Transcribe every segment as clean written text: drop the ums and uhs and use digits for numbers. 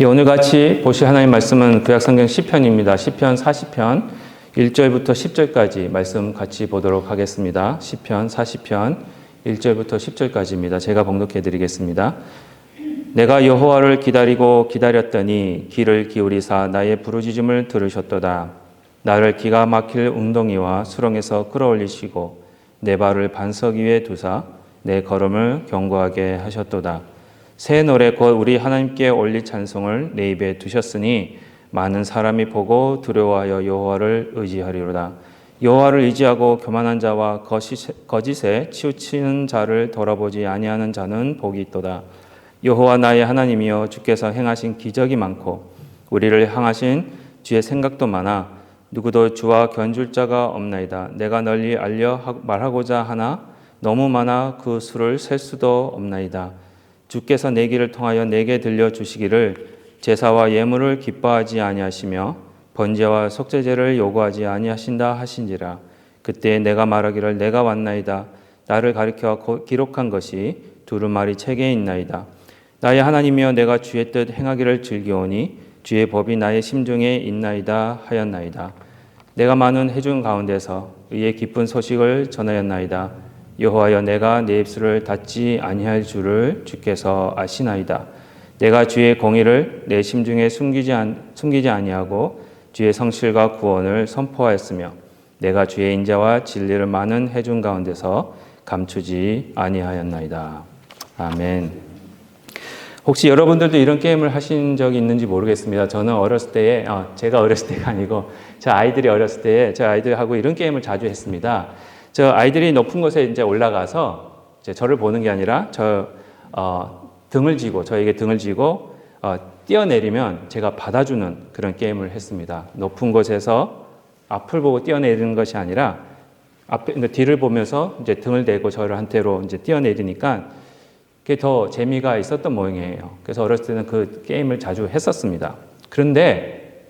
오늘 같이 보실 하나님 말씀은 구약성경 시편입니다. 시편 40편 1절부터 10절까지 말씀 같이 보도록 하겠습니다. 시편 40편 1절부터 10절까지입니다. 제가 봉독해 드리겠습니다. 내가 여호와를 기다리고 기다렸더니 귀를 기울이사 나의 부르짖음을 들으셨도다. 나를 기가 막힐 웅덩이와 수렁에서 끌어올리시고 내 발을 반석 위에 두사 내 걸음을 견고하게 하셨도다. 새 노래 곧 우리 하나님께 올릴 찬송을 내 입에 두셨으니 많은 사람이 보고 두려워하여 여호와를 의지하리로다. 여호와를 의지하고 교만한 자와 거짓에 치우치는 자를 돌아보지 아니하는 자는 복이 있도다. 여호와 나의 하나님이여 주께서 행하신 기적이 많고 우리를 향하신 주의 생각도 많아 누구도 주와 견줄 자가 없나이다. 내가 널리 알려 말하고자 하나 너무 많아 그 수를 셀 수도 없나이다. 주께서 내 길을 통하여 내게 들려주시기를 제사와 예물을 기뻐하지 아니하시며 번제와 속죄제를 요구하지 아니하신다 하신지라. 그때 내가 말하기를 내가 왔나이다. 나를 가리켜 기록한 것이 두루마리 책에 있나이다. 나의 하나님이여 내가 주의 뜻 행하기를 즐기오니 주의 법이 나의 심중에 있나이다 하였나이다. 내가 많은 회중 가운데서 의의 기쁜 소식을 전하였나이다. 여호와여 내가 내 입술을 닫지 아니할 줄을 주께서 아시나이다. 내가 주의 공의를 내 심중에 숨기지 아니하고 주의 성실과 구원을 선포하였으며 내가 주의 인자와 진리를 많은 회중 가운데서 감추지 아니하였나이다. 아멘. 혹시 여러분들도 이런 게임을 하신 적이 있는지 모르겠습니다. 저는 어렸을 때에 제가 어렸을 때가 아니고 제 아이들이 어렸을 때에 제 아이들하고 이런 게임을 자주 했습니다. 저 아이들이 높은 곳에 이제 올라가서 이제 저를 보는 게 아니라 저에게 등을 쥐고 뛰어내리면 제가 받아주는 그런 게임을 했습니다. 높은 곳에서 앞을 보고 뛰어내리는 것이 아니라 뒤를 보면서 이제 등을 대고 저를 한테로 이제 뛰어내리니까 그게 더 재미가 있었던 모양이에요. 그래서 어렸을 때는 그 게임을 자주 했었습니다. 그런데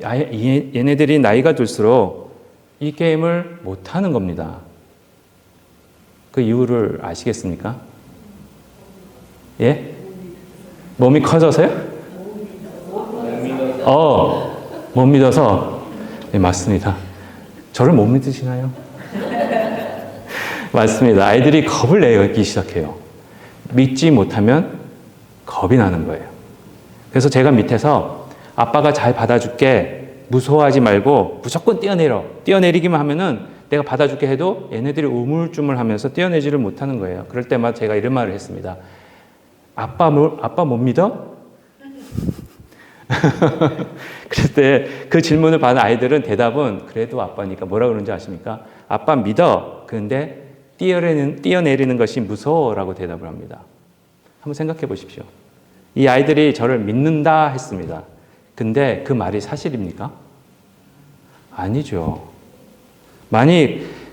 얘네들이 나이가 들수록 이 게임을 못하는 겁니다. 그 이유를 아시겠습니까? 예? 몸이 커져서요? 못 믿어서. 네, 맞습니다. 저를 못 믿으시나요? 맞습니다. 아이들이 겁을 내기 시작해요. 믿지 못하면 겁이 나는 거예요. 그래서 제가 밑에서 아빠가 잘 받아줄게. 무서워하지 말고 무조건 뛰어내리기만 하면은 내가 받아줄게 해도 얘네들이 우물쭈물하면서 뛰어내지를 못하는 거예요. 그럴 때마다 제가 이런 말을 했습니다. 아빠 못 믿어? 그럴 때 그 질문을 받은 아이들은 대답은 그래도 아빠니까 뭐라 그러는지 아십니까? 아빠 믿어. 그런데 뛰어내리는 것이 무서워라고 대답을 합니다. 한번 생각해 보십시오. 이 아이들이 저를 믿는다 했습니다. 근데 그 말이 사실입니까? 아니죠. 만약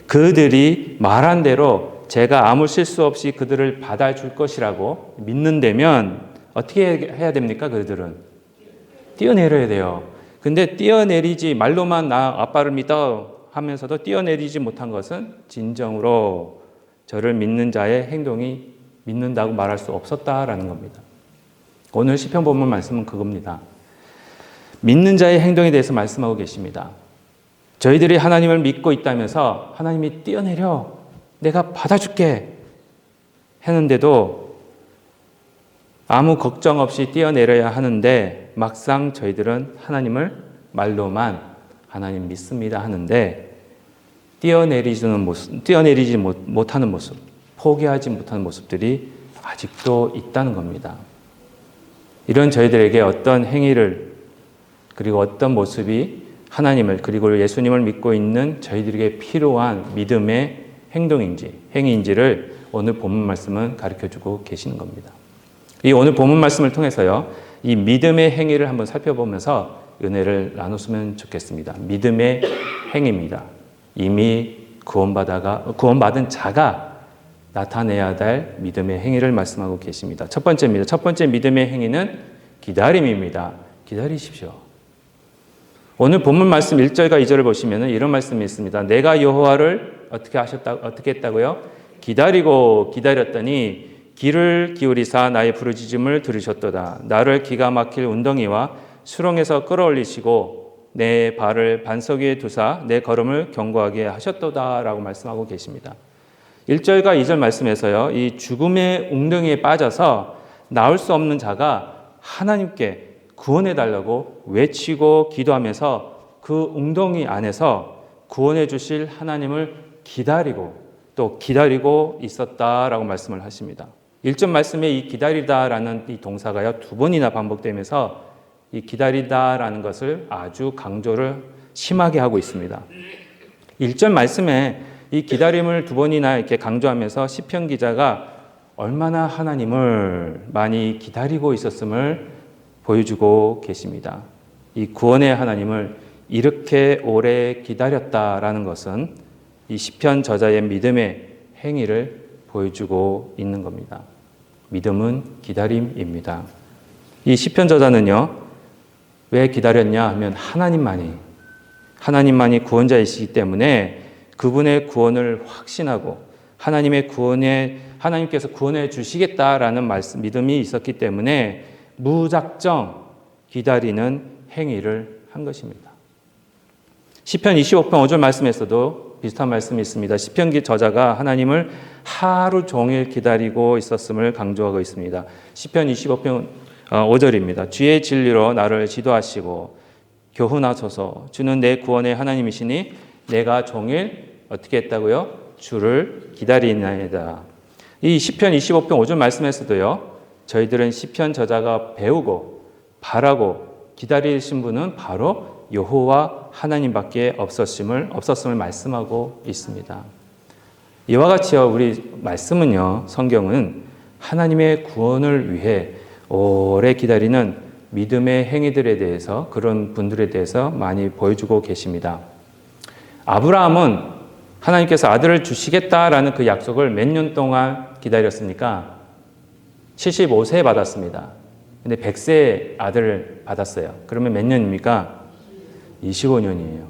그들이 말한 대로 제가 아무 실수 없이 그들을 받아줄 것이라고 믿는다면 어떻게 해야 됩니까? 그들은 뛰어내려야 돼요. 근데 말로만 나 아빠를 믿어 하면서도 뛰어내리지 못한 것은 진정으로 저를 믿는 자의 행동이 믿는다고 말할 수 없었다라는 겁니다. 오늘 시편 본문 말씀은 그겁니다. 믿는 자의 행동에 대해서 말씀하고 계십니다. 저희들이 하나님을 믿고 있다면서 하나님이 뛰어내려 내가 받아줄게 했는데도 아무 걱정 없이 뛰어내려야 하는데 막상 저희들은 하나님을 말로만 하나님 믿습니다 하는데 뛰어내리지 못하는 모습, 포기하지 못하는 모습들이 아직도 있다는 겁니다. 이런 저희들에게 어떤 행위를 그리고 어떤 모습이 하나님을 그리고 예수님을 믿고 있는 저희들에게 필요한 믿음의 행위인지를 오늘 본문 말씀은 가르쳐주고 계시는 겁니다. 이 오늘 본문 말씀을 통해서요, 이 믿음의 행위를 한번 살펴보면서 은혜를 나눴으면 좋겠습니다. 믿음의 행위입니다. 이미 구원받은 자가 나타내야 될 믿음의 행위를 말씀하고 계십니다. 첫 번째입니다. 첫 번째 믿음의 행위는 기다림입니다. 기다리십시오. 오늘 본문 말씀 1절과 2절을 보시면 이런 말씀이 있습니다. 내가 여호와를 어떻게 했다고요? 기다렸더니 귀를 기울이사 나의 부르짖음을 들으셨도다. 나를 기가 막힐 운덩이와 수렁에서 끌어올리시고 내 발을 반석 위에 두사 내 걸음을 견고하게 하셨도다 라고 말씀하고 계십니다. 1절과 2절 말씀에서요, 이 죽음의 웅덩이에 빠져서 나올 수 없는 자가 하나님께 구원해 달라고 외치고 기도하면서 그 웅덩이 안에서 구원해 주실 하나님을 기다리고 또 기다리고 있었다라고 말씀을 하십니다. 1절 말씀에 이 기다리다라는 이 동사가요 2번이나 반복되면서 이 기다리다라는 것을 아주 강조를 심하게 하고 있습니다. 1절 말씀에 이 기다림을 2번이나 이렇게 강조하면서 시편 기자가 얼마나 하나님을 많이 기다리고 있었음을 보여주고 계십니다. 이 구원의 하나님을 이렇게 오래 기다렸다라는 것은 이 시편 저자의 믿음의 행위를 보여주고 있는 겁니다. 믿음은 기다림입니다. 이 시편 저자는요, 왜 기다렸냐 하면 하나님만이 구원자이시기 때문에 그분의 구원을 확신하고 하나님께서 구원해 주시겠다라는 믿음이 있었기 때문에 무작정 기다리는 행위를 한 것입니다. 시편 25편 5절 말씀에서도 비슷한 말씀이 있습니다. 시편 저자가 하나님을 하루 종일 기다리고 있었음을 강조하고 있습니다. 시편 25편 5절입니다. 주의 진리로 나를 지도하시고 교훈하소서. 주는 내 구원의 하나님이시니 내가 종일 어떻게 했다고요? 주를 기다리나이다. 이 시편 25편 5절 말씀에서도요, 저희들은 시편 저자가 배우고 바라고 기다리신 분은 바로 여호와 하나님밖에 없었음을 말씀하고 있습니다. 이와 같이요, 우리 말씀은요, 성경은 하나님의 구원을 위해 오래 기다리는 믿음의 행위들에 대해서, 그런 분들에 대해서 많이 보여주고 계십니다. 아브라함은 하나님께서 아들을 주시겠다라는 그 약속을 몇 년 동안 기다렸습니까? 75세에 받았습니다. 근데 100세에 아들을 받았어요. 그러면 몇 년입니까? 25년이에요.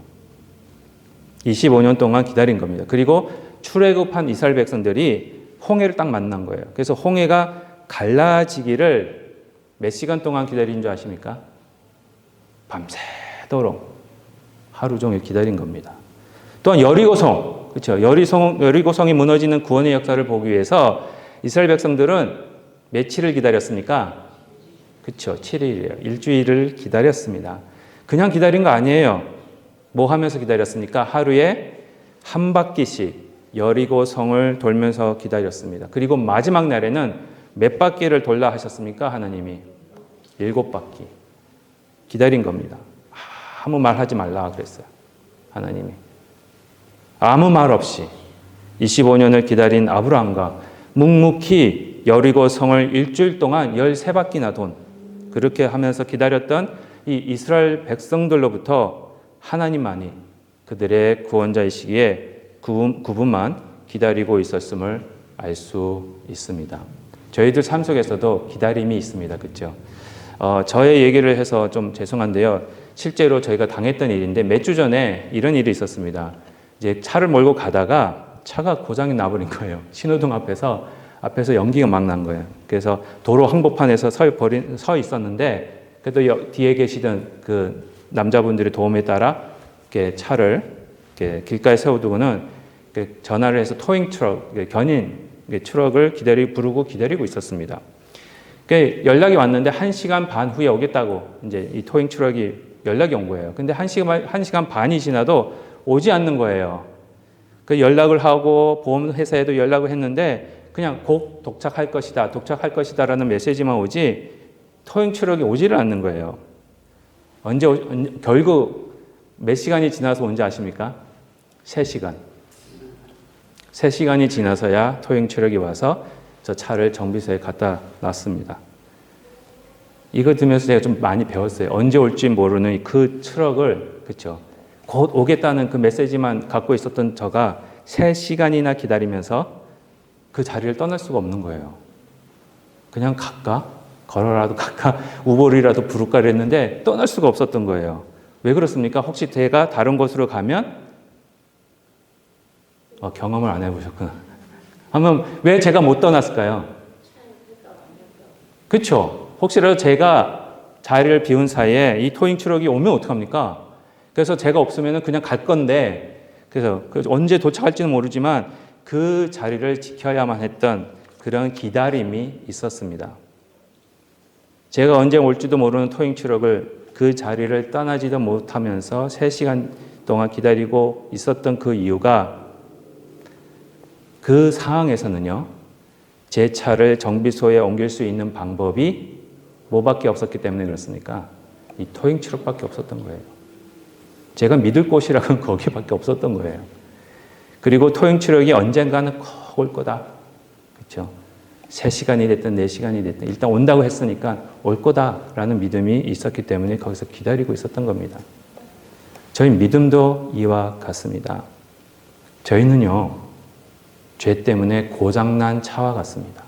25년 동안 기다린 겁니다. 그리고 출애굽한 이스라엘 백성들이 홍해를 딱 만난 거예요. 그래서 홍해가 갈라지기를 몇 시간 동안 기다린 줄 아십니까? 밤새도록 하루 종일 기다린 겁니다. 또한 여리고성, 그렇죠? 여리고성이 무너지는 구원의 역사를 보기 위해서 이스라엘 백성들은 며칠을 기다렸습니까? 그렇죠. 7일이에요. 일주일을 기다렸습니다. 그냥 기다린 거 아니에요. 뭐 하면서 기다렸습니까? 하루에 한 바퀴씩 여리고성을 돌면서 기다렸습니다. 그리고 마지막 날에는 몇 바퀴를 돌라 하셨습니까? 하나님이 7바퀴 기다린 겁니다. 아무 말 하지 말라 그랬어요. 하나님이 아무 말 없이 25년을 기다린 아브라함과 묵묵히 여리고성을 일주일 동안 13바퀴나 돈, 그렇게 하면서 기다렸던 이 이스라엘 백성들로부터 하나님만이 그들의 구원자이시기에 그분만 기다리고 있었음을 알 수 있습니다. 저희들 삶 속에서도 기다림이 있습니다. 그렇죠? 저의 얘기를 해서 좀 죄송한데요. 실제로 저희가 당했던 일인데 몇 주 전에 이런 일이 있었습니다. 이제 차를 몰고 가다가 차가 고장이 나버린 거예요. 신호등 앞에서 연기가 막 난 거예요. 그래서 도로 항복판에서 서 있었는데 그래도 뒤에 계시던 그 남자분들의 도움에 따라 이렇게 차를 이렇게 길가에 세워두고는 전화를 해서 토잉 트럭, 견인 트럭을 부르고 기다리고 있었습니다. 연락이 왔는데 1시간 반 후에 오겠다고 이제 이 토잉 트럭이 연락이 온 거예요. 근데 1시간 반이 지나도 오지 않는 거예요. 그 연락을 하고 보험회사에도 연락을 했는데 그냥 곧 도착할 것이다라는 메시지만 오지 토잉 트럭이 오지를 않는 거예요. 결국 몇 시간이 지나서 온지 아십니까? 3시간. 3시간이 지나서야 토잉 트럭이 와서 저 차를 정비소에 갖다 놨습니다. 이거 들으면서 제가 좀 많이 배웠어요. 언제 올지 모르는 그 트럭을, 그렇죠? 곧 오겠다는 그 메시지만 갖고 있었던 저가 3시간이나 기다리면서 그 자리를 떠날 수가 없는 거예요. 그냥 걸어라도 우버리라도 부를까 그랬는데 떠날 수가 없었던 거예요. 왜 그렇습니까? 혹시 제가 다른 곳으로 가면 경험을 안 해보셨구나. 하면 왜 제가 못 떠났을까요? 그렇죠? 혹시라도 제가 자리를 비운 사이에 이 토잉 트럭이 오면 어떡합니까? 그래서 제가 없으면 그냥 갈 건데, 그래서 언제 도착할지는 모르지만 그 자리를 지켜야만 했던 그런 기다림이 있었습니다. 제가 언제 올지도 모르는 토잉 트럭을 그 자리를 떠나지도 못하면서 3시간 동안 기다리고 있었던 그 이유가, 그 상황에서는요, 제 차를 정비소에 옮길 수 있는 방법이 뭐밖에 없었기 때문에 그렇습니까? 이 토잉 트럭밖에 없었던 거예요. 제가 믿을 곳이라고는 거기밖에 없었던 거예요. 그리고 토잉 트럭이 언젠가는 꼭 올 거다. 그렇죠? 3시간이 됐든 4시간이 됐든 일단 온다고 했으니까 올 거다라는 믿음이 있었기 때문에 거기서 기다리고 있었던 겁니다. 저희 믿음도 이와 같습니다. 저희는요, 죄 때문에 고장난 차와 같습니다.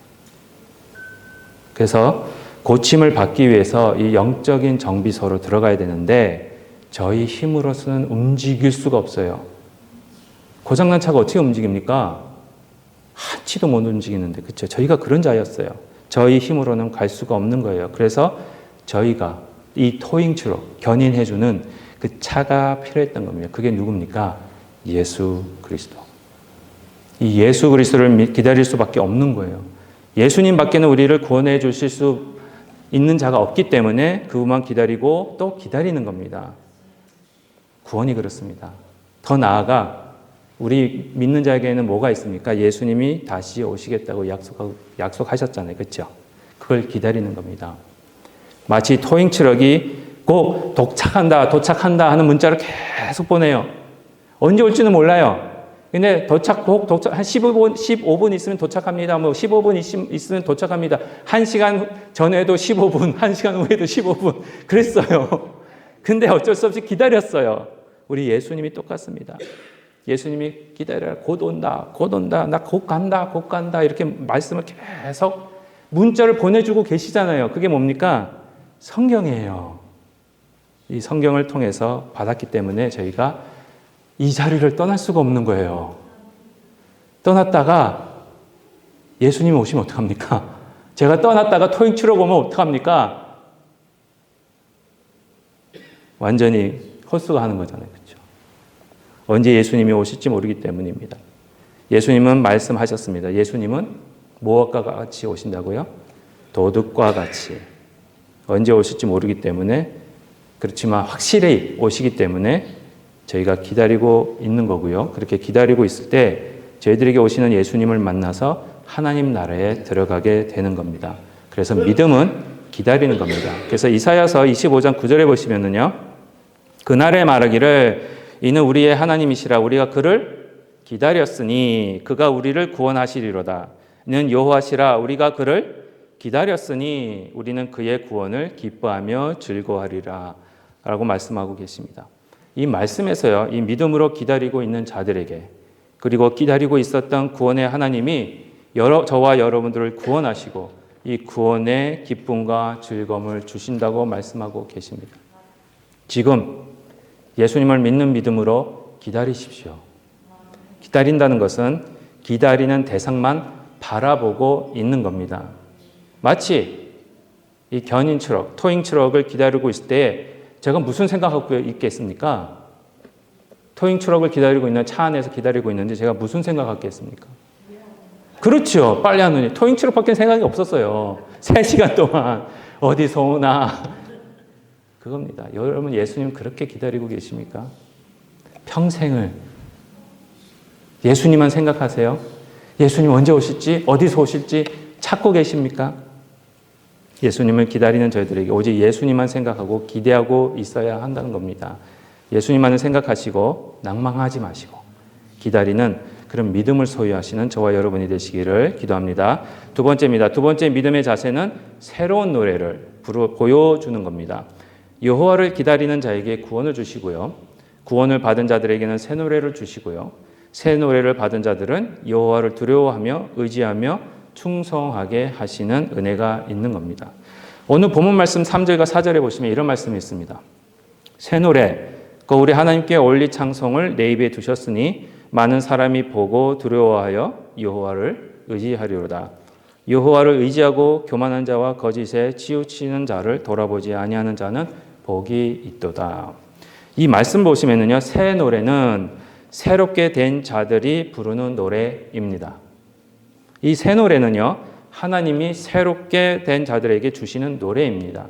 그래서 고침을 받기 위해서 이 영적인 정비소로 들어가야 되는데 저희 힘으로서는 움직일 수가 없어요. 고장난 차가 어떻게 움직입니까? 한치도 못 움직이는데, 그렇죠? 저희가 그런 자였어요. 저희 힘으로는 갈 수가 없는 거예요. 그래서 저희가 이 토잉 트럭, 견인해주는 그 차가 필요했던 겁니다. 그게 누굽니까? 예수 그리스도. 이 예수 그리스도를 기다릴 수밖에 없는 거예요. 예수님 밖에는 우리를 구원해 주실 수 있는 자가 없기 때문에 그분만 기다리고 또 기다리는 겁니다. 구원이 그렇습니다. 더 나아가 우리 믿는 자에게는 뭐가 있습니까? 예수님이 다시 오시겠다고 약속하셨잖아요. 그렇죠? 그걸 기다리는 겁니다. 마치 토잉 트럭이 꼭 도착한다 하는 문자를 계속 보내요. 언제 올지는 몰라요. 근데 한 15분 있으면 도착합니다. 15분 있으면 도착합니다. 1시간 전에도 15분, 1시간 후에도 15분. 그랬어요. 근데 어쩔 수 없이 기다렸어요. 우리 예수님이 똑같습니다. 예수님이 기다려라. 곧 온다. 나 곧 간다. 이렇게 말씀을 계속 문자를 보내주고 계시잖아요. 그게 뭡니까? 성경이에요. 이 성경을 통해서 받았기 때문에 저희가 이 자리를 떠날 수가 없는 거예요. 떠났다가 예수님이 오시면 어떡합니까? 제가 떠났다가 토잉 트럭 오면 어떡합니까? 완전히 헛수가 하는 거잖아요. 그렇죠? 언제 예수님이 오실지 모르기 때문입니다. 예수님은 말씀하셨습니다. 예수님은 무엇과 같이 오신다고요? 도둑과 같이. 언제 오실지 모르기 때문에, 그렇지만 확실히 오시기 때문에 저희가 기다리고 있는 거고요. 그렇게 기다리고 있을 때 저희들에게 오시는 예수님을 만나서 하나님 나라에 들어가게 되는 겁니다. 그래서 믿음은 기다리는 겁니다. 그래서 이사야서 25장 9절에 보시면은요, 그날에 말하기를 이는 우리의 하나님이시라 우리가 그를 기다렸으니 그가 우리를 구원하시리로다. 이는 여호와시라 우리가 그를 기다렸으니 우리는 그의 구원을 기뻐하며 즐거워하리라 라고 말씀하고 계십니다. 이 말씀에서요, 이 믿음으로 기다리고 있는 자들에게, 그리고 기다리고 있었던 구원의 하나님이 저와 여러분들을 구원하시고 이 구원의 기쁨과 즐거움을 주신다고 말씀하고 계십니다. 지금 예수님을 믿는 믿음으로 기다리십시오. 기다린다는 것은 기다리는 대상만 바라보고 있는 겁니다. 마치 이 견인 트럭, 토잉 트럭을 기다리고 있을 때 제가 무슨 생각하고 있겠습니까? 토잉 트럭을 기다리고 있는 차 안에서 기다리고 있는데 제가 무슨 생각하겠습니까? 그렇죠. 빨리 하느니. 토잉 트럭밖에 생각이 없었어요. 3시간 동안 어디서 오나. 그겁니다. 여러분 예수님 그렇게 기다리고 계십니까? 평생을 예수님만 생각하세요? 예수님 언제 오실지, 어디서 오실지 찾고 계십니까? 예수님을 기다리는 저희들에게 오직 예수님만 생각하고 기대하고 있어야 한다는 겁니다. 예수님만을 생각하시고 낭망하지 마시고 기다리는 그런 믿음을 소유하시는 저와 여러분이 되시기를 기도합니다. 두 번째입니다. 두 번째 믿음의 자세는 새로운 노래를 보여주는 겁니다. 여호와를 기다리는 자에게 구원을 주시고요. 구원을 받은 자들에게는 새 노래를 주시고요. 새 노래를 받은 자들은 여호와를 두려워하며 의지하며 충성하게 하시는 은혜가 있는 겁니다. 오늘 본문 말씀 3절과 4절에 보시면 이런 말씀이 있습니다. 새 노래, 우리 하나님께 올리 찬송을 내 입에 두셨으니 많은 사람이 보고 두려워하여 여호와를 의지하리로다. 여호와를 의지하고 교만한 자와 거짓에 치우치는 자를 돌아보지 아니하는 자는 복이 있도다. 이 말씀 보시면은요, 새 노래는 새롭게 된 자들이 부르는 노래입니다. 이 새 노래는요, 하나님이 새롭게 된 자들에게 주시는 노래입니다.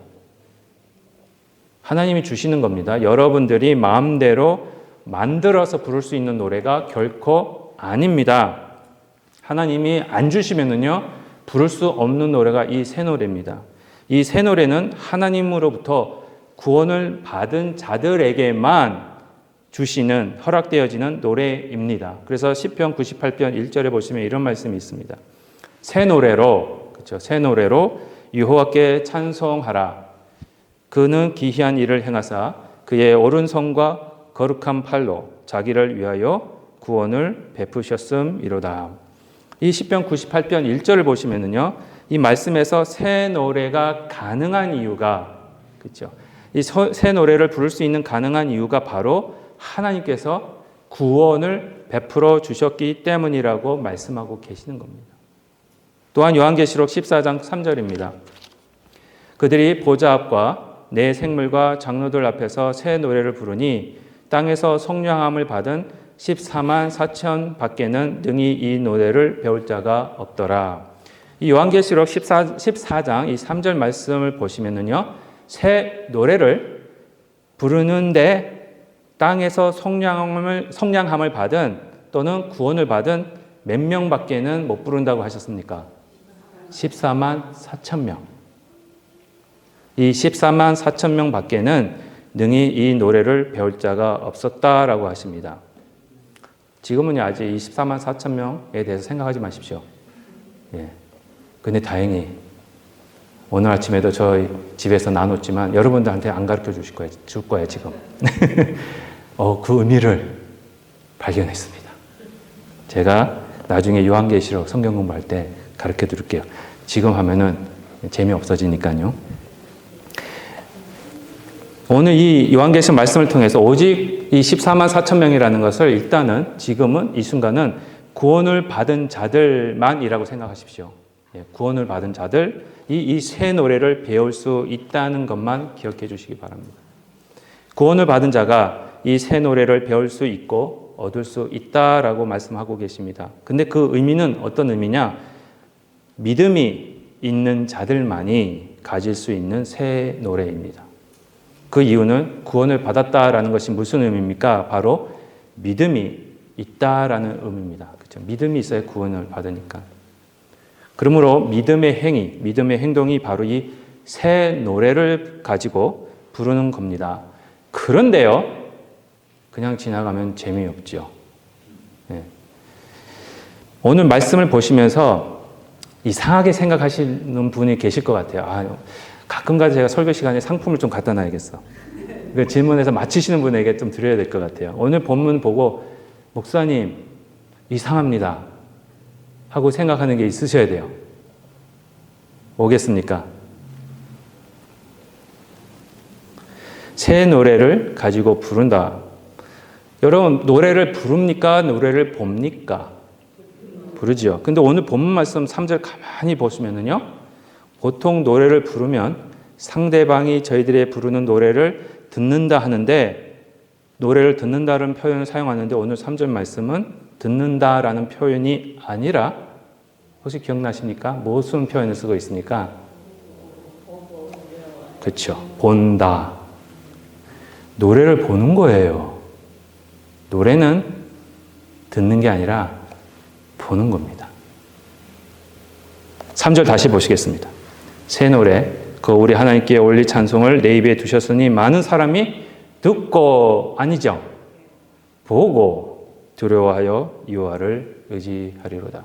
하나님이 주시는 겁니다. 여러분들이 마음대로 만들어서 부를 수 있는 노래가 결코 아닙니다. 하나님이 안 주시면은요, 부를 수 없는 노래가 이 새 노래입니다. 이 새 노래는 하나님으로부터 구원을 받은 자들에게만 주시는, 허락되어지는 노래입니다. 그래서 시편 98편 1절에 보시면 이런 말씀이 있습니다. 새 노래로, 그렇죠? 새 노래로 여호와께 찬송하라. 그는 기이한 일을 행하사 그의 오른손과 거룩한 팔로 자기를 위하여 구원을 베푸셨음이로다. 이 시편 98편 1절을 보시면은요, 이 말씀에서 새 노래가 가능한 이유가, 그렇죠? 이 새 노래를 부를 수 있는 가능한 이유가 바로 하나님께서 구원을 베풀어 주셨기 때문이라고 말씀하고 계시는 겁니다. 또한 요한계시록 14장 3절입니다. 그들이 보좌 앞과 내 생물과 장로들 앞에서 새 노래를 부르니 땅에서 성령함을 받은 14만 4천 밖에는 능히 이 노래를 배울 자가 없더라. 이 요한계시록 14장 이 3절 말씀을 보시면은요, 새 노래를 부르는데 땅에서 성량함을 받은 또는 구원을 받은 몇 명밖에는 못 부른다고 하셨습니까? 14만 4천 명. 이 14만 4천 명 밖에는 능히 이 노래를 배울 자가 없었다라고 하십니다. 지금은 아직 이 14만 4천 명에 대해서 생각하지 마십시오. 예. 근데 다행히 오늘 아침에도 저희 집에서 나눴지만 여러분들한테 안 가르쳐 줄 거예요, 지금. 그 의미를 발견했습니다. 제가 나중에 요한계시록 성경 공부할 때 가르쳐 드릴게요. 지금 하면은 재미없어지니까요. 오늘 이 요한계시록 말씀을 통해서 오직 이 14만 4천 명이라는 것을 일단은 지금은 이 순간은 구원을 받은 자들만이라고 생각하십시오. 예, 구원을 받은 자들이 이 새 노래를 배울 수 있다는 것만 기억해 주시기 바랍니다. 구원을 받은 자가 이 새 노래를 배울 수 있고 얻을 수 있다라고 말씀하고 계십니다. 근데 그 의미는 어떤 의미냐? 믿음이 있는 자들만이 가질 수 있는 새 노래입니다. 그 이유는 구원을 받았다라는 것이 무슨 의미입니까? 바로 믿음이 있다라는 의미입니다. 그렇죠? 믿음이 있어야 구원을 받으니까. 그러므로 믿음의 행위, 믿음의 행동이 바로 이 새 노래를 가지고 부르는 겁니다. 그런데요, 그냥 지나가면 재미없죠. 네. 오늘 말씀을 보시면서 이상하게 생각하시는 분이 계실 것 같아요. 가끔가다 제가 설교 시간에 상품을 좀 갖다 놔야겠어. 그 질문에서 맞히시는 분에게 좀 드려야 될 것 같아요. 오늘 본문 보고 목사님 이상합니다 하고 생각하는 게 있으셔야 돼요. 오겠습니까? 새 노래를 가지고 부른다. 여러분, 노래를 부릅니까? 노래를 봅니까? 부르죠. 근데 오늘 본문 말씀 3절 가만히 보시면은요, 보통 노래를 부르면 상대방이 저희들의 부르는 노래를 듣는다 하는데, 노래를 듣는다는 표현을 사용하는데 오늘 3절 말씀은 듣는다라는 표현이 아니라, 혹시 기억나십니까? 무슨 표현을 쓰고 있습니까? 그렇죠. 본다. 노래를 보는 거예요. 노래는 듣는 게 아니라 보는 겁니다. 3절 다시 보시겠습니다. 새 노래, 그 우리 하나님께 올릴 찬송을 내 입에 두셨으니 많은 사람이 듣고, 아니죠, 보고 두려워하여 여호와를 의지하리로다.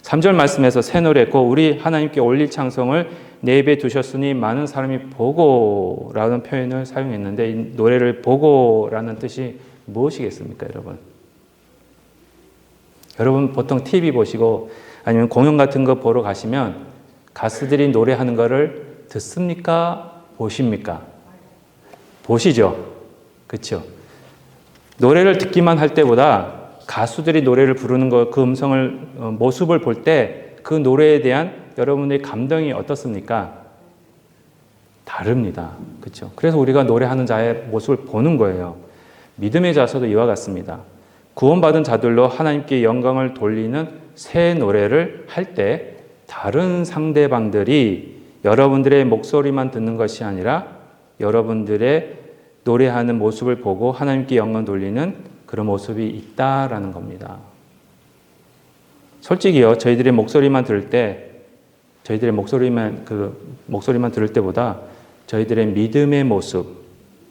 3절 말씀에서 새 노래, 그 우리 하나님께 올릴 찬송을 내 입에 두셨으니 많은 사람이 보고라는 표현을 사용했는데, 이 노래를 보고라는 뜻이 무엇이겠습니까, 여러분? 여러분 보통 TV 보시고 아니면 공연 같은 거 보러 가시면 가수들이 노래하는 거를 듣습니까? 보십니까? 보시죠. 그렇죠? 노래를 듣기만 할 때보다 가수들이 노래를 부르는 거, 그 음성을, 모습을 볼 때 그 노래에 대한 여러분의 감동이 어떻습니까? 다릅니다. 그렇죠? 그래서 우리가 노래하는 자의 모습을 보는 거예요. 믿음의 자서도 이와 같습니다. 구원받은 자들로 하나님께 영광을 돌리는 새 노래를 할 때 다른 상대방들이 여러분들의 목소리만 듣는 것이 아니라 여러분들의 노래하는 모습을 보고 하나님께 영광 돌리는 그런 모습이 있다라는 겁니다. 솔직히요, 저희들의 목소리만 들을 때보다 저희들의 믿음의 모습,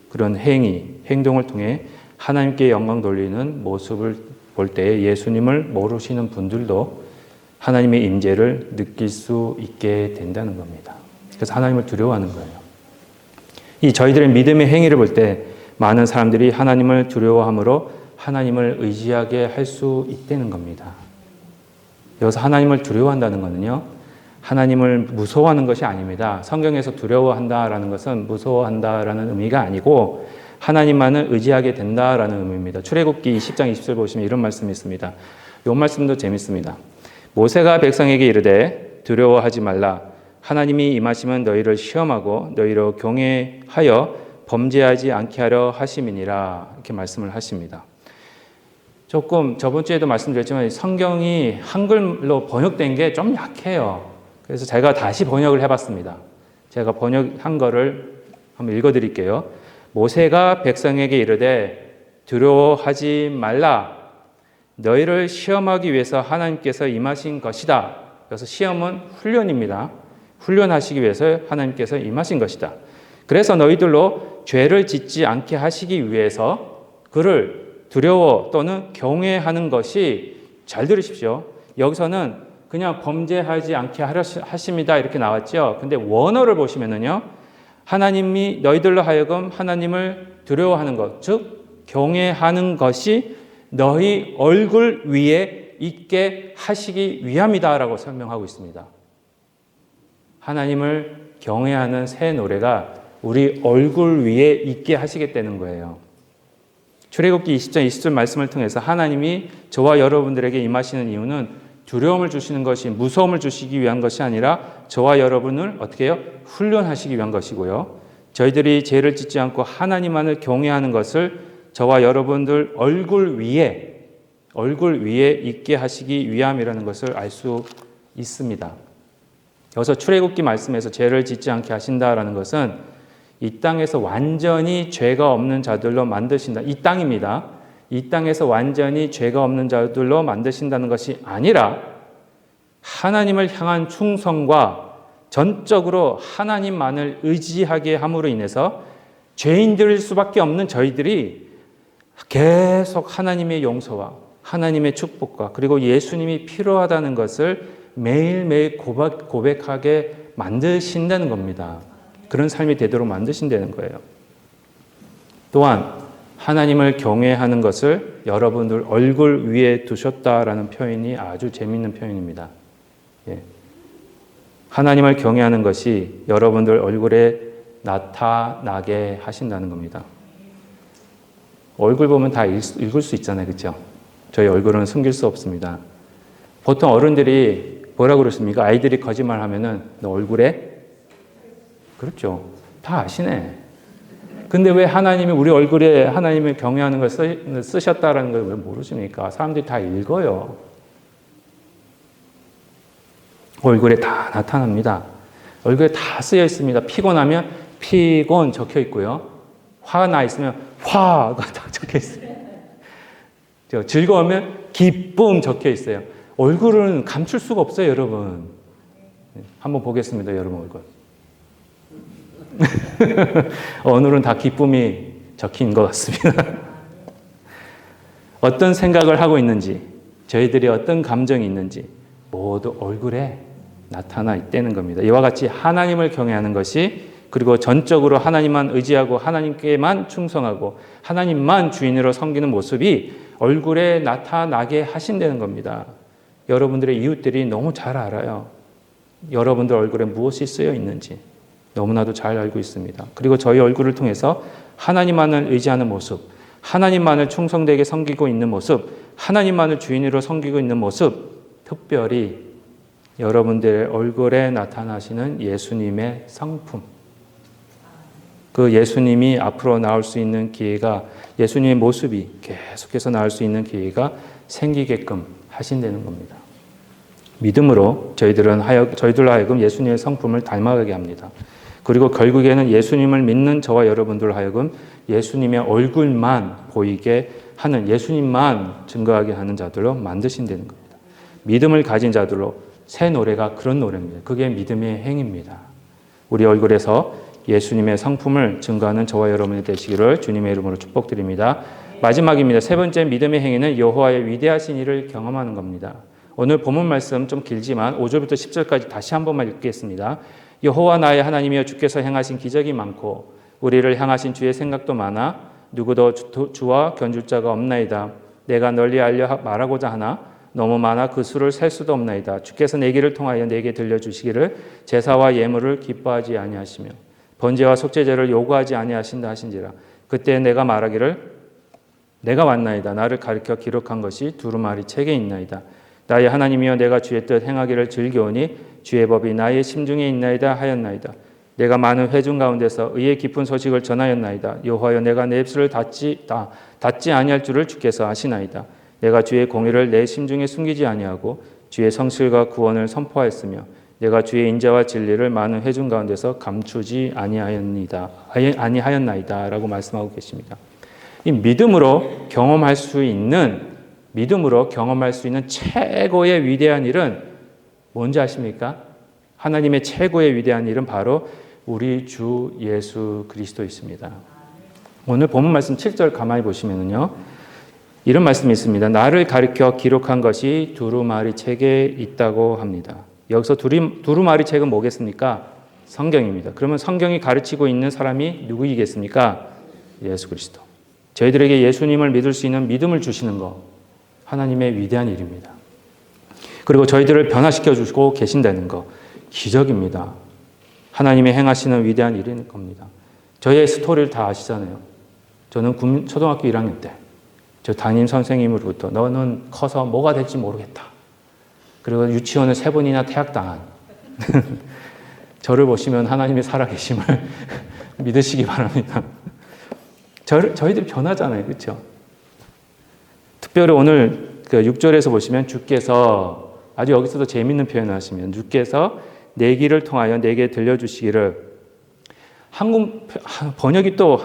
그런 행동을 통해 하나님께 영광 돌리는 모습을 볼 때 예수님을 모르시는 분들도 하나님의 임재를 느낄 수 있게 된다는 겁니다. 그래서 하나님을 두려워하는 거예요. 이 저희들의 믿음의 행위를 볼 때 많은 사람들이 하나님을 두려워함으로 하나님을 의지하게 할 수 있다는 겁니다. 여기서 하나님을 두려워한다는 것은요, 하나님을 무서워하는 것이 아닙니다. 성경에서 두려워한다라는 것은 무서워한다라는 의미가 아니고 하나님만을 의지하게 된다라는 의미입니다. 출애굽기 20장 20절 보시면 이런 말씀이 있습니다. 이 말씀도 재밌습니다. 모세가 백성에게 이르되 두려워하지 말라. 하나님이 임하시면 너희를 시험하고 너희로 경외하여 범죄하지 않게 하려 하심이니라. 이렇게 말씀을 하십니다. 조금 저번 주에도 말씀드렸지만 성경이 한글로 번역된 게 좀 약해요. 그래서 제가 다시 번역을 해봤습니다. 제가 번역한 거를 한번 읽어드릴게요. 모세가 백성에게 이르되 두려워하지 말라. 너희를 시험하기 위해서 하나님께서 임하신 것이다. 그래서 시험은 훈련입니다. 훈련하시기 위해서 하나님께서 임하신 것이다. 그래서 너희들로 죄를 짓지 않게 하시기 위해서 그를 두려워 또는 경외하는 것이, 잘 들으십시오. 여기서는 그냥 범죄하지 않게 하십니다 이렇게 나왔죠. 근데 원어를 보시면은요, 하나님이 너희들로 하여금 하나님을 두려워하는 것, 즉 경외하는 것이 너희 얼굴 위에 있게 하시기 위함이다라고 설명하고 있습니다. 하나님을 경외하는 새 노래가 우리 얼굴 위에 있게 하시겠다는 거예요. 출애굽기 20장 20절 말씀을 통해서 하나님이 저와 여러분들에게 임하시는 이유는 두려움을 주시는 것이, 무서움을 주시기 위한 것이 아니라 저와 여러분을 어떻게 해요? 훈련하시기 위한 것이고요. 저희들이 죄를 짓지 않고 하나님만을 경외하는 것을 저와 여러분들 얼굴 위에 있게 하시기 위함이라는 것을 알 수 있습니다. 여기서 출애굽기 말씀에서 죄를 짓지 않게 하신다라는 것은 이 땅에서 완전히 죄가 없는 자들로 만드신다. 이 땅입니다. 이 땅에서 완전히 죄가 없는 자들로 만드신다는 것이 아니라 하나님을 향한 충성과 전적으로 하나님만을 의지하게 함으로 인해서 죄인들일 수밖에 없는 저희들이 계속 하나님의 용서와 하나님의 축복과 그리고 예수님이 필요하다는 것을 매일매일 고백하게 만드신다는 겁니다. 그런 삶이 되도록 만드신다는 거예요. 또한 하나님을 경외하는 것을 여러분들 얼굴 위에 두셨다라는 표현이 아주 재미있는 표현입니다. 예. 하나님을 경외하는 것이 여러분들 얼굴에 나타나게 하신다는 겁니다. 얼굴 보면 다 읽을 수 있잖아요. 그렇죠? 저희 얼굴은 숨길 수 없습니다. 보통 어른들이 뭐라고 그러십니까? 아이들이 거짓말하면은 너 얼굴에? 그렇죠. 다 아시네. 근데 왜 하나님이 우리 얼굴에 하나님을 경외하는 걸 쓰셨다라는 걸 왜 모르십니까? 사람들이 다 읽어요. 얼굴에 다 나타납니다. 얼굴에 다 쓰여 있습니다. 피곤하면 피곤 적혀 있고요. 화가 나 있으면 화가 딱 적혀 있어요. 즐거우면 기쁨 적혀 있어요. 얼굴은 감출 수가 없어요, 여러분. 한번 보겠습니다, 여러분 얼굴. 오늘은 다 기쁨이 적힌 것 같습니다. 어떤 생각을 하고 있는지, 저희들이 어떤 감정이 있는지 모두 얼굴에 나타나 있다는 겁니다. 이와 같이 하나님을 경외하는 것이, 그리고 전적으로 하나님만 의지하고 하나님께만 충성하고 하나님만 주인으로 섬기는 모습이 얼굴에 나타나게 하신다는 겁니다. 여러분들의 이웃들이 너무 잘 알아요. 여러분들 얼굴에 무엇이 쓰여 있는지 너무나도 잘 알고 있습니다. 그리고 저희 얼굴을 통해서 하나님만을 의지하는 모습, 하나님만을 충성되게 섬기고 있는 모습, 하나님만을 주인으로 섬기고 있는 모습, 특별히 여러분들의 얼굴에 나타나시는 예수님의 성품. 그 예수님이 앞으로 나올 수 있는 기회가, 예수님의 모습이 계속해서 나올 수 있는 기회가 생기게끔 하신다는 겁니다. 믿음으로 저희들로 하여금 예수님의 성품을 닮아가게 합니다. 그리고 결국에는 예수님을 믿는 저와 여러분들 하여금 예수님의 얼굴만 보이게 하는, 예수님만 증거하게 하는 자들로 만드신다는 겁니다. 믿음을 가진 자들로, 새 노래가 그런 노래입니다. 그게 믿음의 행위입니다. 우리 얼굴에서 예수님의 성품을 증거하는 저와 여러분이 되시기를 주님의 이름으로 축복드립니다. 마지막입니다. 세 번째 믿음의 행위는 여호와의 위대하신 일을 경험하는 겁니다. 오늘 본문 말씀 좀 길지만 5절부터 10절까지 다시 한 번만 읽겠습니다. 여호와 나의 하나님이여, 주께서 행하신 기적이 많고 우리를 향하신 주의 생각도 많아 누구도 주와 견줄 자가 없나이다. 내가 널리 알려 말하고자 하나 너무 많아 그 수를 셀 수도 없나이다. 주께서 내 길을 통하여 내게 들려주시기를 제사와 예물을 기뻐하지 아니하시며 번제와 속죄제를 요구하지 아니하신다 하신지라. 그때 내가 말하기를 내가 왔나이다. 나를 가르쳐 기록한 것이 두루마리 책에 있나이다. 나의 하나님이여, 내가 주의 뜻 행하기를 즐겨오니 주의 법이 나의 심중에 있나이다 하였나이다. 내가 많은 회중 가운데서 의의 깊은 소식을 전하였나이다. 여호와여, 내가 내 입술을 닫지 아니할 줄을 주께서 아시나이다. 내가 주의 공의를 내 심중에 숨기지 아니하고 주의 성실과 구원을 선포하였으며 내가 주의 인자와 진리를 많은 회중 가운데서 감추지 아니하였나이다 라고 말씀하고 계십니다. 이 믿음으로 경험할 수 있는 최고의 위대한 일은 뭔지 아십니까? 하나님의 최고의 위대한 일은 바로 우리 주 예수 그리스도 있습니다. 오늘 본문 말씀 7절 가만히 보시면요, 이런 말씀이 있습니다. 나를 가르쳐 기록한 것이 두루마리 책에 있다고 합니다. 여기서 두루마리 책은 뭐겠습니까? 성경입니다. 그러면 성경이 가르치고 있는 사람이 누구이겠습니까? 예수 그리스도. 저희들에게 예수님을 믿을 수 있는 믿음을 주시는 것, 하나님의 위대한 일입니다. 그리고 저희들을 변화시켜 주시고 계신다는 것, 기적입니다. 하나님의 행하시는 위대한 일인 겁니다. 저의 스토리를 다 아시잖아요. 저는 초등학교 1학년 때 저 담임 선생님으로부터 너는 커서 뭐가 될지 모르겠다. 그리고 유치원을 3번이나 퇴학당한 저를 보시면 하나님의 살아계심을 믿으시기 바랍니다. 저희들이 변하잖아요. 그렇죠? 특별히 오늘 6절에서 보시면 주께서, 아주 여기서도 재미있는 표현을 하시면 주께서 내 길을 통하여 내게 들려주시기를, 한국 번역이 또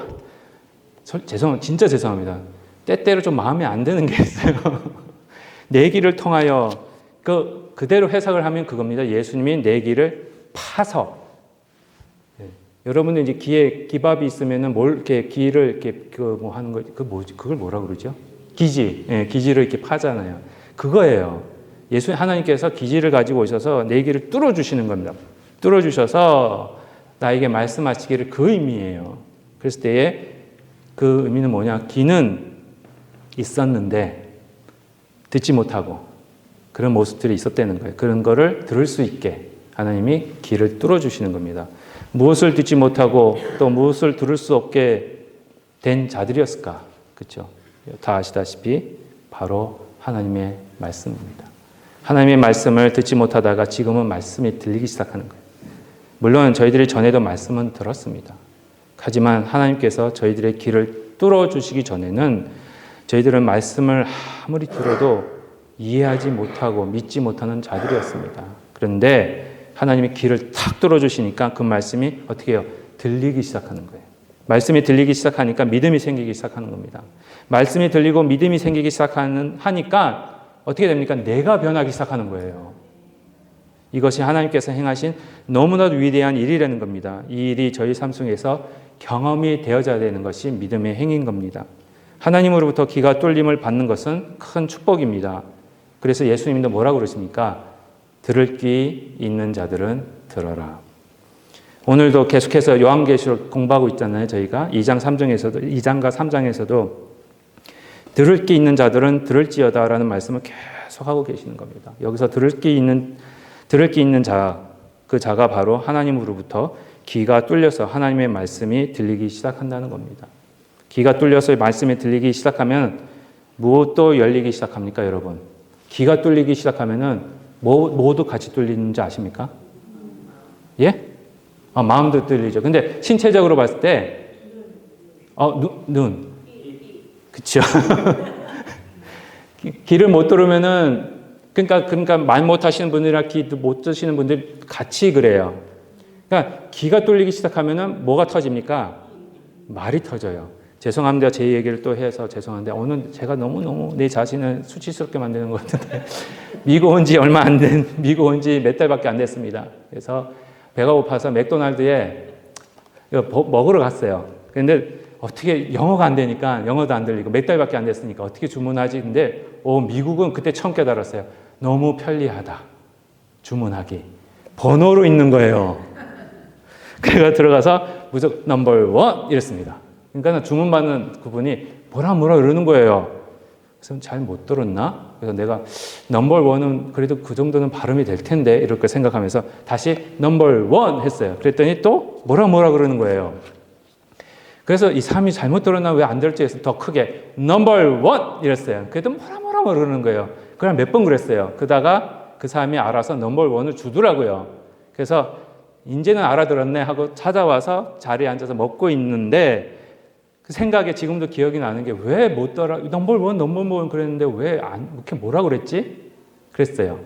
진짜 죄송합니다. 때때로 좀 마음에 안 드는 게 있어요. 내 길을 통하여, 그대로 해석을 하면 그겁니다. 예수님이 내 길을 파서. 여러분들 이제 귀에 기밥이 있으면은 이렇게 귀를 이렇게 하는 거, 그걸 뭐라 그러죠? 기지를 이렇게 파잖아요. 그거예요. 하나님께서 기지를 가지고 오셔서 내 길을 뚫어주시는 겁니다. 뚫어주셔서 나에게 말씀하시기를, 그 의미예요. 그랬을 때에 그 의미는 뭐냐? 귀는 있었는데 듣지 못하고 그런 모습들이 있었다는 거예요. 그런 거를 들을 수 있게 하나님이 귀를 뚫어주시는 겁니다. 무엇을 듣지 못하고 또 무엇을 들을 수 없게 된 자들이었을까? 그렇죠? 다 아시다시피 바로 하나님의 말씀입니다. 하나님의 말씀을 듣지 못하다가 지금은 말씀이 들리기 시작하는 거예요. 물론 저희들이 전에도 말씀은 들었습니다. 하지만 하나님께서 저희들의 귀를 뚫어주시기 전에는 저희들은 말씀을 아무리 들어도 이해하지 못하고 믿지 못하는 자들이었습니다. 그런데 하나님이 귀를 탁 뚫어주시니까 그 말씀이 어떻게 해요? 들리기 시작하는 거예요. 말씀이 들리기 시작하니까 믿음이 생기기 시작하는 겁니다. 말씀이 들리고 믿음이 생기기 하니까 어떻게 됩니까? 내가 변하기 시작하는 거예요. 이것이 하나님께서 행하신 너무나도 위대한 일이라는 겁니다. 이 일이 저희 삶 속에서 경험이 되어져야 되는 것이 믿음의 행위인 겁니다. 하나님으로부터 귀가 뚫림을 받는 것은 큰 축복입니다. 그래서 예수님도 뭐라고 그러십니까? 들을 귀 있는 자들은 들어라. 오늘도 계속해서 요한계시록 공부하고 있잖아요. 저희가 2장과 3장에서도 들을 귀 있는 자들은 들을지어다라는 말씀을 계속하고 계시는 겁니다. 여기서 들을 귀 있는 자, 그 자가 바로 하나님으로부터 귀가 뚫려서 하나님의 말씀이 들리기 시작한다는 겁니다. 귀가 뚫려서 말씀이 들리기 시작하면 무엇도 열리기 시작합니까, 여러분? 귀가 뚫리기 시작하면은 모두 같이 뚫리는지 아십니까? 예? 마음도 뚫리죠. 근데 신체적으로 봤을 때, 눈. 그쵸. 귀를 못 들으면은, 그러니까 말 못하시는 분들이랑 귀도 못 드시는 분들 같이 그래요. 그러니까 귀가 뚫리기 시작하면은 뭐가 터집니까? 말이 터져요. 죄송합니다. 제 얘기를 또 해서 죄송한데 오늘 제가 너무너무 내 자신을 수치스럽게 만드는 것 같은데 미국 온 지 얼마 안 된, 미국 온 지 몇 달밖에 안 됐습니다. 그래서 배가 고파서 맥도날드에 먹으러 갔어요. 근데 어떻게 영어가 안 되니까 영어도 안 들리고 몇 달밖에 안 됐으니까 어떻게 주문하지? 근데 미국은 그때 처음 깨달았어요. 너무 편리하다. 주문하기. 번호로 있는 거예요. 그래가 들어가서 무조건 넘버 원 이랬습니다. 그러니까 주문받는 그분이 뭐라 그러는 거예요. 그래서 잘 못 들었나? 그래서 내가 넘버 원은 그래도 그 정도는 발음이 될 텐데 이렇게 생각하면서 다시 넘버 원 했어요. 그랬더니 또 뭐라 그러는 거예요. 그래서 이 사람이 잘못 들었나 왜 안 들었지 해서 더 크게 넘버 원 이랬어요. 그래도 뭐라 그러는 거예요. 그냥 몇 번 그랬어요. 그러다가 그 사람이 알아서 넘버 원을 주더라고요. 그래서 이제는 알아들었네 하고 찾아와서 자리에 앉아서 먹고 있는데 그 생각에 지금도 기억이 나는 게 왜 못 따라 넘버 원 그랬는데 왜 이렇게 뭐라 그랬지? 그랬어요.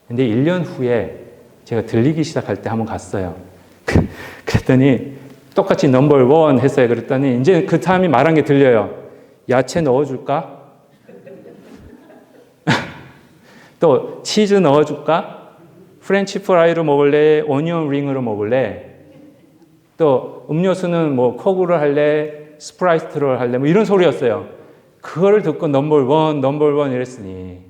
근데 1년 후에 제가 들리기 시작할 때 한번 갔어요. 그랬더니 똑같이 넘버 원 했어요. 그랬더니 이제 그 사람이 말한 게 들려요. 야채 넣어줄까? 또 치즈 넣어줄까? 프렌치 프라이로 먹을래? 오니언 링으로 먹을래? 또 음료수는 뭐 콕으로 할래? 스프라이트로 할래? 뭐 이런 소리였어요. 그거를 듣고 넘버 원 이랬으니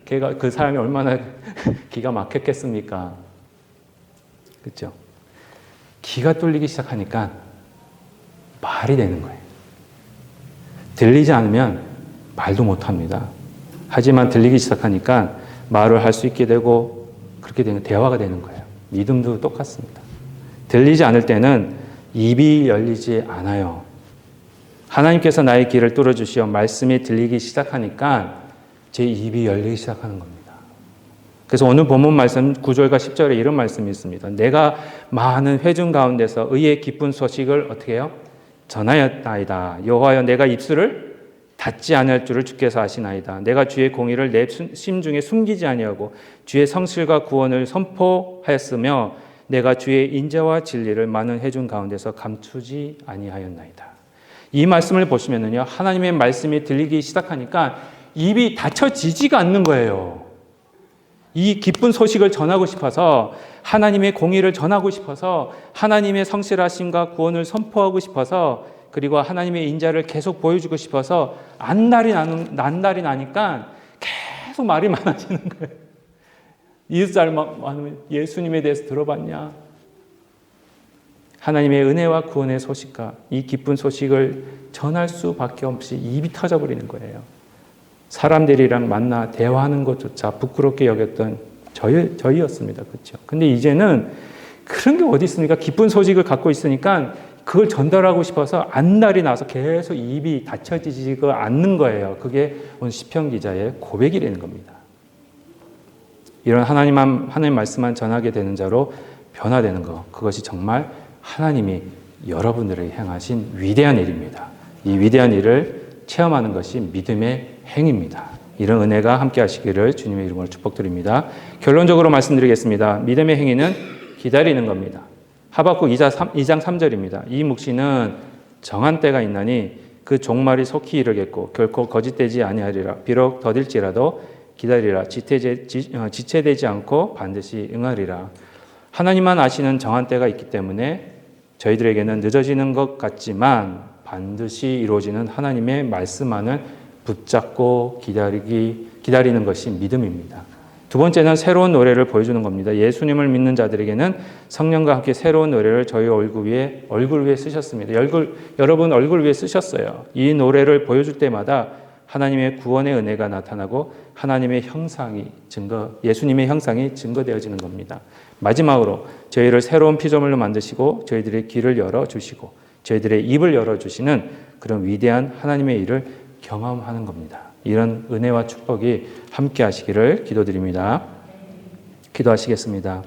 걔가 그 사람이 얼마나 기가 막혔겠습니까? 그렇죠? 귀가 뚫리기 시작하니까 말이 되는 거예요. 들리지 않으면 말도 못합니다. 하지만 들리기 시작하니까 말을 할 수 있게 되고 그렇게 되는 대화가 되는 거예요. 믿음도 똑같습니다. 들리지 않을 때는 입이 열리지 않아요. 하나님께서 나의 귀를 뚫어주시어 말씀이 들리기 시작하니까 제 입이 열리기 시작하는 겁니다. 그래서 오늘 본문 말씀 9절과 10절에 이런 말씀이 있습니다. 내가 많은 회중 가운데서 의의 기쁜 소식을 어떻게 해요? 전하였나이다. 여호와여 내가 입술을 닫지 않을 줄을 주께서 아시나이다. 내가 주의 공의를 내 심중에 숨기지 아니하고 주의 성실과 구원을 선포하였으며 내가 주의 인자와 진리를 많은 회중 가운데서 감추지 아니하였나이다. 이 말씀을 보시면은요, 하나님의 말씀이 들리기 시작하니까 입이 닫혀지지가 않는 거예요. 이 기쁜 소식을 전하고 싶어서 하나님의 공의를 전하고 싶어서 하나님의 성실하심과 구원을 선포하고 싶어서 그리고 하나님의 인자를 계속 보여주고 싶어서 난날이 나니까 계속 말이 많아지는 거예요. 이웃사람 많으면 예수님에 대해서 들어봤냐? 하나님의 은혜와 구원의 소식과 이 기쁜 소식을 전할 수밖에 없이 입이 터져버리는 거예요. 사람들이랑 만나 대화하는 것조차 부끄럽게 여겼던 저희였습니다. 그렇죠? 근데 이제는 그런 게 어디 있습니까? 기쁜 소식을 갖고 있으니까 그걸 전달하고 싶어서 안달이 나서 계속 입이 닫혀지지가 않는 거예요. 그게 오늘 시편 기자의 고백이라는 겁니다. 이런 하나님 말씀만 전하게 되는 자로 변화되는 것, 그것이 정말 하나님이 여러분들에게 행하신 위대한 일입니다. 이 위대한 일을 체험하는 것이 믿음의 행입니다. 이런 은혜가 함께 하시기를 주님의 이름으로 축복드립니다. 결론적으로 말씀드리겠습니다. 믿음의 행위는 기다리는 겁니다. 하박국 2장 3절입니다. 이 묵시는 정한 때가 있나니 그 종말이 속히 이르겠고 결코 거짓되지 아니하리라. 비록 더딜지라도 기다리라. 지체되지 않고 반드시 응하리라. 하나님만 아시는 정한 때가 있기 때문에 저희들에게는 늦어지는 것 같지만 반드시 이루어지는 하나님의 말씀만을 붙잡고 기다리는 것이 믿음입니다. 두 번째는 새로운 노래를 보여주는 겁니다. 예수님을 믿는 자들에게는 성령과 함께 새로운 노래를 저희 얼굴 위에 쓰셨습니다. 여러분 얼굴 위에 쓰셨어요. 이 노래를 보여줄 때마다 하나님의 구원의 은혜가 나타나고 하나님의 예수님의 형상이 증거되어지는 겁니다. 마지막으로 저희를 새로운 피조물로 만드시고 저희들의 귀를 열어주시고 저희들의 입을 열어주시는 그런 위대한 하나님의 일을 경험하는 겁니다. 이런 은혜와 축복이 함께 하시기를 기도드립니다. 기도하시겠습니다.